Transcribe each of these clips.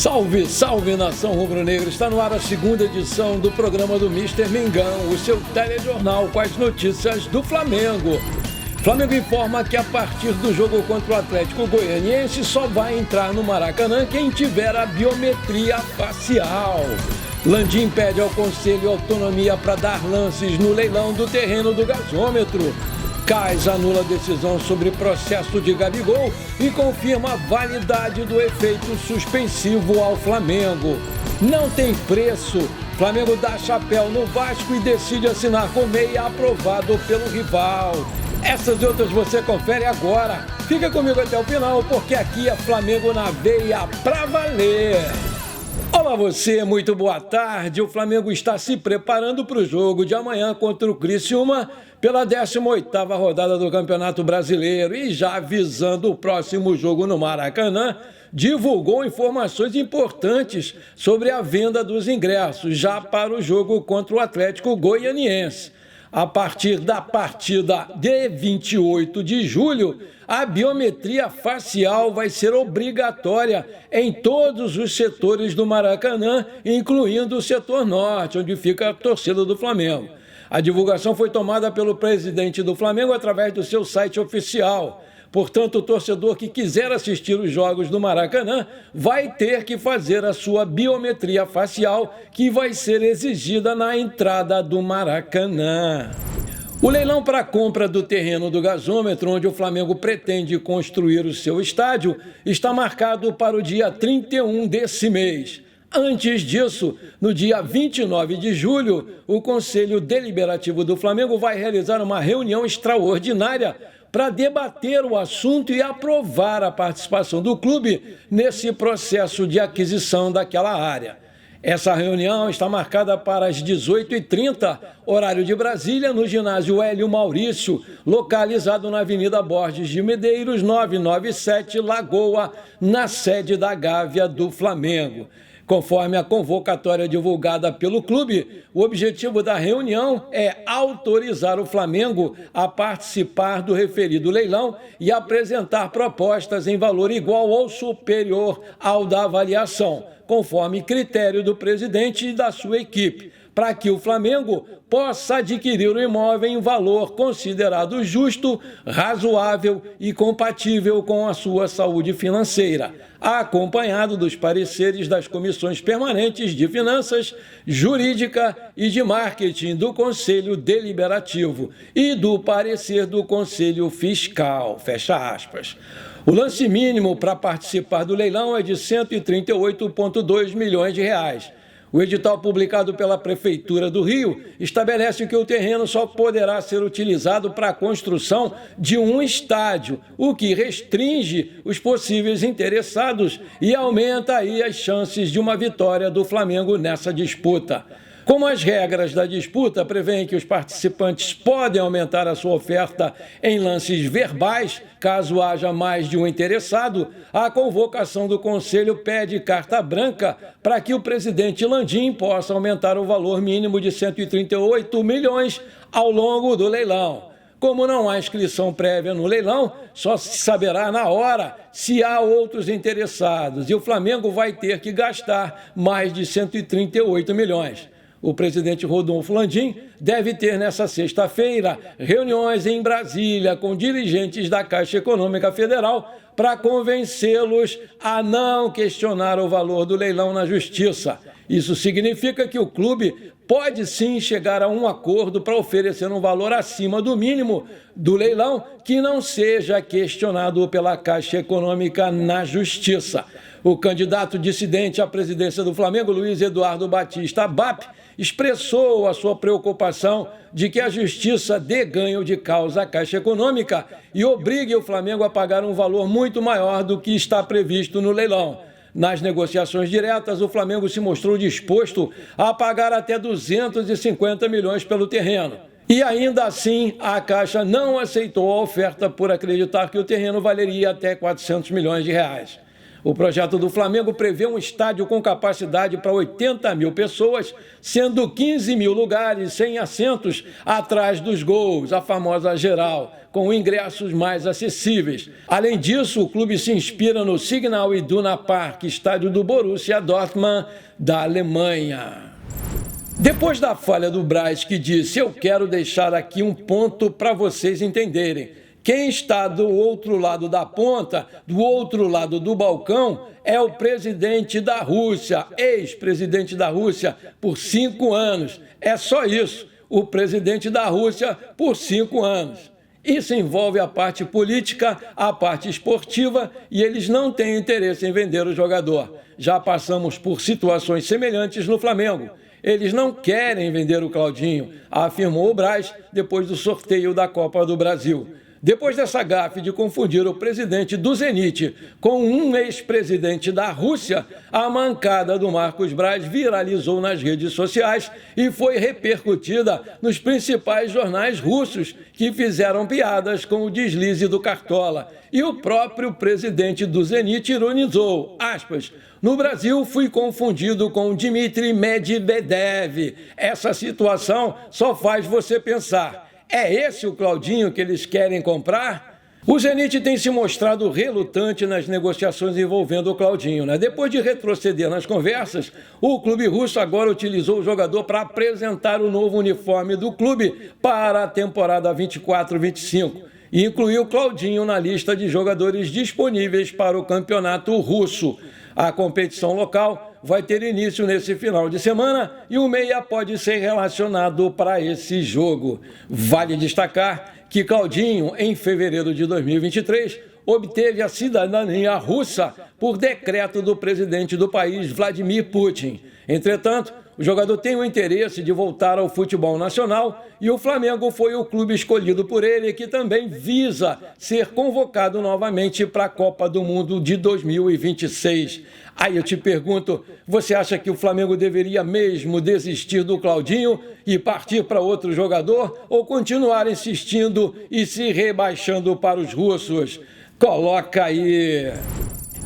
Salve, salve, nação rubro-negra! Está no ar a segunda edição do programa do Mister Mengão, o seu telejornal com as notícias do Flamengo. Flamengo informa que a partir do jogo contra o Atlético Goianiense só vai entrar no Maracanã quem tiver a biometria facial. Landim pede ao Conselho autonomia para dar lances no leilão do terreno do gasômetro. Cais anula a decisão sobre processo de Gabigol e confirma a validade do efeito suspensivo ao Flamengo. Não tem preço. Flamengo dá chapéu no Vasco e decide assinar com meia aprovado pelo rival. Essas e outras você confere agora. Fica comigo até o final, porque aqui é Flamengo na veia pra valer. Olá você, muito boa tarde. O Flamengo está se preparando para o jogo de amanhã contra o Criciúma pela 18ª rodada do Campeonato Brasileiro e já avisando o próximo jogo no Maracanã, divulgou informações importantes sobre a venda dos ingressos já para o jogo contra o Atlético Goianiense. A partir da partida de 28 de julho, a biometria facial vai ser obrigatória em todos os setores do Maracanã, incluindo o setor norte, onde fica a torcida do Flamengo. A divulgação foi tomada pelo presidente do Flamengo através do seu site oficial. Portanto, o torcedor que quiser assistir os jogos do Maracanã vai ter que fazer a sua biometria facial, que vai ser exigida na entrada do Maracanã. O leilão para a compra do terreno do gasômetro, onde o Flamengo pretende construir o seu estádio, está marcado para o dia 31 desse mês. Antes disso, no dia 29 de julho, o Conselho Deliberativo do Flamengo vai realizar uma reunião extraordinária para debater o assunto e aprovar a participação do clube nesse processo de aquisição daquela área. Essa reunião está marcada para as 18h30, horário de Brasília, no ginásio Hélio Maurício, localizado na Avenida Borges de Medeiros, 997, Lagoa, na sede da Gávea do Flamengo. Conforme a convocatória divulgada pelo clube, o objetivo da reunião é autorizar o Flamengo a participar do referido leilão e apresentar propostas em valor igual ou superior ao da avaliação, conforme critério do presidente e da sua equipe, para que o Flamengo possa adquirir o imóvel em valor considerado justo, razoável e compatível com a sua saúde financeira, acompanhado dos pareceres das comissões permanentes de Finanças, Jurídica e de Marketing do Conselho Deliberativo e do parecer do Conselho Fiscal, fecha aspas. O lance mínimo para participar do leilão é de R$ 138,2 milhões. O edital publicado pela Prefeitura do Rio estabelece que o terreno só poderá ser utilizado para a construção de um estádio, o que restringe os possíveis interessados e aumenta aí as chances de uma vitória do Flamengo nessa disputa. Como as regras da disputa prevêem que os participantes podem aumentar a sua oferta em lances verbais, caso haja mais de um interessado, a convocação do Conselho pede carta branca para que o presidente Landim possa aumentar o valor mínimo de 138 milhões ao longo do leilão. Como não há inscrição prévia no leilão, só se saberá na hora se há outros interessados e o Flamengo vai ter que gastar mais de 138 milhões. O presidente Rodolfo Landim deve ter nesta sexta-feira reuniões em Brasília com dirigentes da Caixa Econômica Federal para convencê-los a não questionar o valor do leilão na Justiça. Isso significa que o clube pode sim chegar a um acordo para oferecer um valor acima do mínimo do leilão que não seja questionado pela Caixa Econômica na Justiça. O candidato dissidente à presidência do Flamengo, Luiz Eduardo Batista BAP, expressou a sua preocupação de que a Justiça dê ganho de causa à Caixa Econômica e obrigue o Flamengo a pagar um valor muito maior do que está previsto no leilão. Nas negociações diretas, o Flamengo se mostrou disposto a pagar até 250 milhões pelo terreno. E ainda assim, a Caixa não aceitou a oferta por acreditar que o terreno valeria até 400 milhões de reais. O projeto do Flamengo prevê um estádio com capacidade para 80 mil pessoas, sendo 15 mil lugares sem assentos atrás dos gols, a famosa geral, com ingressos mais acessíveis. Além disso, o clube se inspira no Signal Iduna Park, estádio do Borussia Dortmund, da Alemanha. Depois da falha do Braz, que disse: eu quero deixar aqui um ponto para vocês entenderem. Quem está do outro lado da ponta, do outro lado do balcão, é o presidente da Rússia, ex-presidente da Rússia, por 5 anos. É só isso, o presidente da Rússia por 5 anos. Isso envolve a parte política, a parte esportiva, e eles não têm interesse em vender o jogador. Já passamos por situações semelhantes no Flamengo. Eles não querem vender o Claudinho, afirmou o Braz depois do sorteio da Copa do Brasil. Depois dessa gafe de confundir o presidente do Zenit com um ex-presidente da Rússia, a mancada do Marcos Braz viralizou nas redes sociais e foi repercutida nos principais jornais russos, que fizeram piadas com o deslize do Cartola. E o próprio presidente do Zenit ironizou, aspas, no Brasil fui confundido com Dmitry Medvedev. Essa situação só faz você pensar. É esse o Claudinho que eles querem comprar? O Zenit tem se mostrado relutante nas negociações envolvendo o Claudinho, né? Depois de retroceder nas conversas, o clube russo agora utilizou o jogador para apresentar o novo uniforme do clube para a temporada 24-25 e incluiu o Claudinho na lista de jogadores disponíveis para o campeonato russo. A competição local vai ter início nesse final de semana e o meia pode ser relacionado para esse jogo. Vale destacar que Claudinho, em fevereiro de 2023, obteve a cidadania russa por decreto do presidente do país, Vladimir Putin. Entretanto, o jogador tem o interesse de voltar ao futebol nacional e o Flamengo foi o clube escolhido por ele, que também visa ser convocado novamente para a Copa do Mundo de 2026. Aí eu te pergunto, você acha que o Flamengo deveria mesmo desistir do Claudinho e partir para outro jogador ou continuar insistindo e se rebaixando para os russos? Coloca aí!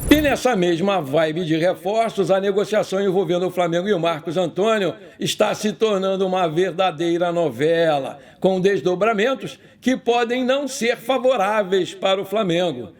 E nessa mesma vibe de reforços, a negociação envolvendo o Flamengo e o Marcos Antônio está se tornando uma verdadeira novela, com desdobramentos que podem não ser favoráveis para o Flamengo.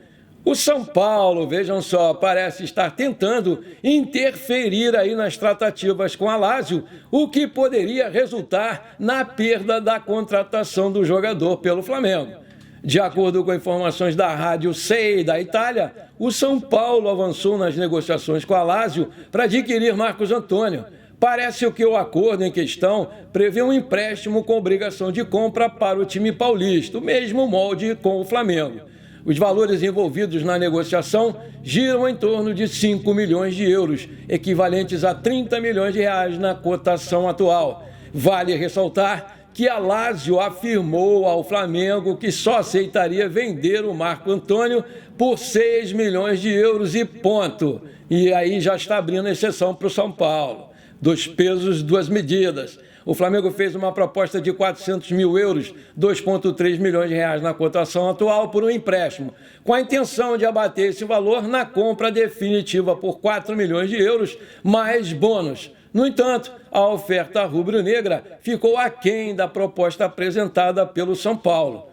O São Paulo, vejam só, parece estar tentando interferir aí nas tratativas com a Lazio, o que poderia resultar na perda da contratação do jogador pelo Flamengo. De acordo com informações da Rádio Sei da Itália, o São Paulo avançou nas negociações com a Lazio para adquirir Marcos Antônio. Parece que o acordo em questão prevê um empréstimo com obrigação de compra para o time paulista, o mesmo molde com o Flamengo. Os valores envolvidos na negociação giram em torno de 5 milhões de euros, equivalentes a 30 milhões de reais na cotação atual. Vale ressaltar que a Lazio afirmou ao Flamengo que só aceitaria vender o Marco Antônio por 6 milhões de euros e ponto. E aí já está abrindo exceção para o São Paulo. 2 pesos, 2 medidas. O Flamengo fez uma proposta de 400 mil euros, 2,3 milhões de reais na cotação atual, por um empréstimo, com a intenção de abater esse valor na compra definitiva por 4 milhões de euros, mais bônus. No entanto, a oferta rubro-negra ficou aquém da proposta apresentada pelo São Paulo.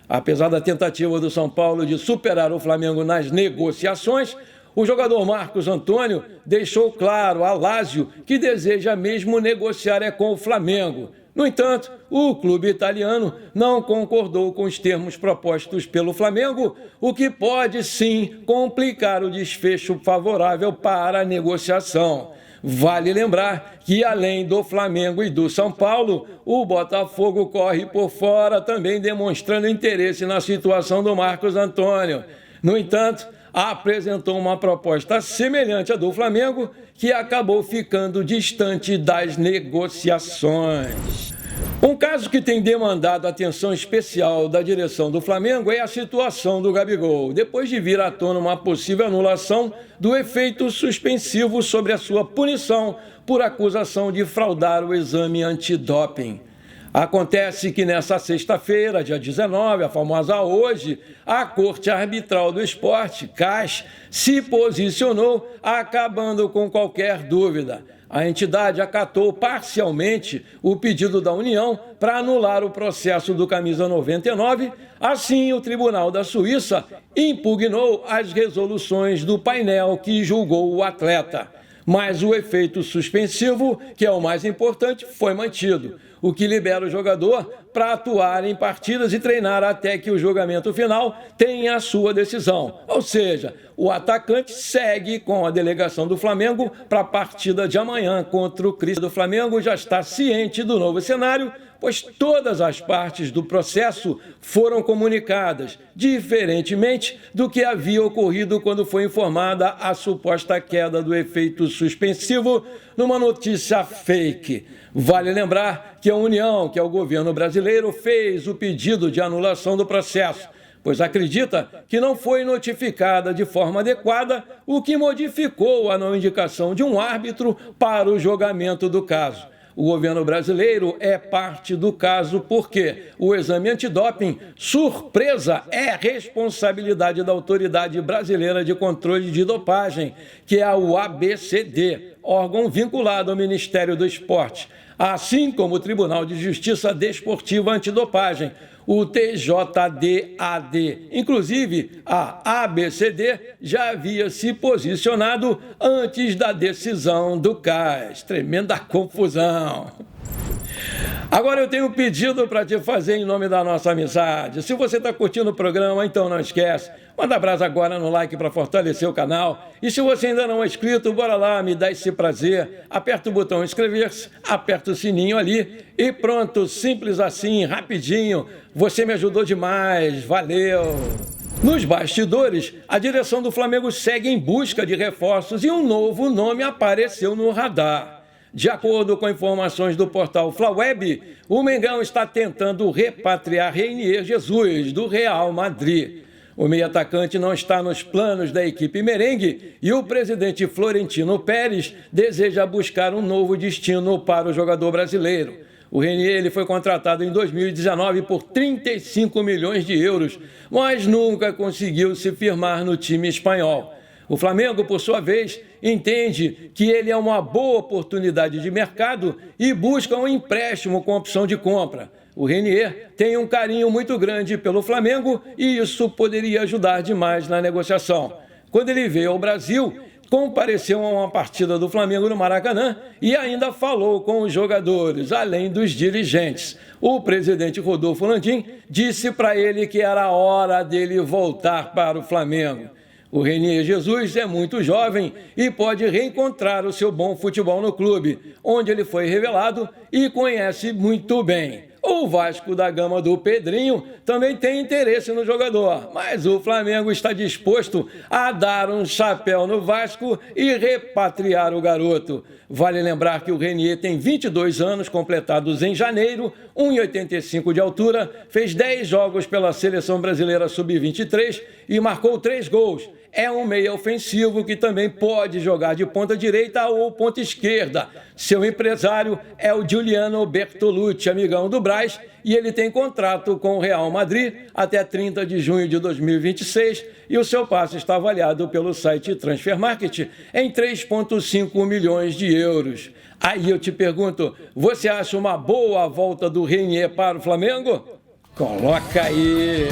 Apesar da tentativa do São Paulo de superar o Flamengo nas negociações, o jogador Marcos Antônio deixou claro a Lazio que deseja mesmo negociar com o Flamengo. No entanto, o clube italiano não concordou com os termos propostos pelo Flamengo, o que pode sim complicar o desfecho favorável para a negociação. Vale lembrar que, além do Flamengo e do São Paulo, o Botafogo corre por fora, também demonstrando interesse na situação do Marcos Antônio. No entanto, apresentou uma proposta semelhante à do Flamengo, que acabou ficando distante das negociações. Um caso que tem demandado atenção especial da direção do Flamengo é a situação do Gabigol, depois de vir à tona uma possível anulação do efeito suspensivo sobre a sua punição por acusação de fraudar o exame antidoping. Acontece que nessa sexta-feira, dia 19, a famosa hoje, a Corte Arbitral do Esporte, CAS, se posicionou, acabando com qualquer dúvida. A entidade acatou parcialmente o pedido da União para anular o processo do camisa 99. Assim, o Tribunal da Suíça impugnou as resoluções do painel que julgou o atleta. Mas o efeito suspensivo, que é o mais importante, foi mantido, o que libera o jogador para atuar em partidas e treinar até que o julgamento final tenha a sua decisão. Ou seja, o atacante segue com a delegação do Flamengo para a partida de amanhã contra o Cristo. Do Flamengo já está ciente do novo cenário, pois todas as partes do processo foram comunicadas, diferentemente do que havia ocorrido quando foi informada a suposta queda do efeito suspensivo numa notícia fake. Vale lembrar que a União, que é o governo brasileiro, fez o pedido de anulação do processo, pois acredita que não foi notificada de forma adequada, o que modificou a não indicação de um árbitro para o julgamento do caso. O governo brasileiro é parte do caso porque o exame antidoping, surpresa, é responsabilidade da Autoridade Brasileira de Controle de Dopagem, que é o ABCD, órgão vinculado ao Ministério do Esporte, assim como o Tribunal de Justiça Desportiva Antidopagem, o TJDAD. Inclusive, a ABCD já havia se posicionado antes da decisão do CAS. Tremenda confusão. Agora eu tenho um pedido para te fazer em nome da nossa amizade. Se você está curtindo o programa, então não esquece. Manda abraço agora no like para fortalecer o canal. E se você ainda não é inscrito, bora lá, me dá esse prazer. Aperta o botão inscrever-se, aperta o sininho ali e pronto, simples assim, rapidinho. Você me ajudou demais, valeu! Nos bastidores, a direção do Flamengo segue em busca de reforços e um novo nome apareceu no radar. De acordo com informações do portal Flaweb, o Mengão está tentando repatriar Reinier Jesus, do Real Madrid. O meio-atacante não está nos planos da equipe merengue e o presidente Florentino Pérez deseja buscar um novo destino para o jogador brasileiro. O Reinier foi contratado em 2019 por 35 milhões de euros, mas nunca conseguiu se firmar no time espanhol. O Flamengo, por sua vez, entende que ele é uma boa oportunidade de mercado e busca um empréstimo com opção de compra. O Reinier tem um carinho muito grande pelo Flamengo e isso poderia ajudar demais na negociação. Quando ele veio ao Brasil, compareceu a uma partida do Flamengo no Maracanã e ainda falou com os jogadores, além dos dirigentes. O presidente Rodolfo Landim disse para ele que era hora dele voltar para o Flamengo. O Reinier Jesus é muito jovem e pode reencontrar o seu bom futebol no clube, onde ele foi revelado e conhece muito bem. O Vasco da Gama do Pedrinho também tem interesse no jogador, mas o Flamengo está disposto a dar um chapéu no Vasco e repatriar o garoto. Vale lembrar que o Reinier tem 22 anos, completados em janeiro, 1,85 de altura, fez 10 jogos pela Seleção Brasileira Sub-23 e marcou 3 gols. É um meia ofensivo que também pode jogar de ponta direita ou ponta esquerda. Seu empresário é o Giuliano Bertolucci, amigão do Braz, e ele tem contrato com o Real Madrid até 30 de junho de 2026 e o seu passe está avaliado pelo site Transfer Market em 3,5 milhões de euros. Aí eu te pergunto, você acha uma boa volta do Reinier para o Flamengo? Coloca aí!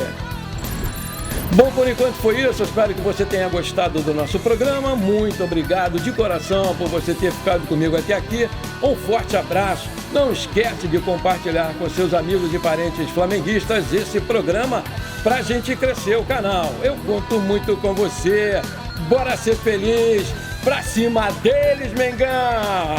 Bom, por enquanto foi isso. Eu espero que você tenha gostado do nosso programa. Muito obrigado de coração por você ter ficado comigo até aqui. Um forte abraço. Não esquece de compartilhar com seus amigos e parentes flamenguistas esse programa para a gente crescer o canal. Eu conto muito com você. Bora ser feliz. Pra cima deles, Mengão!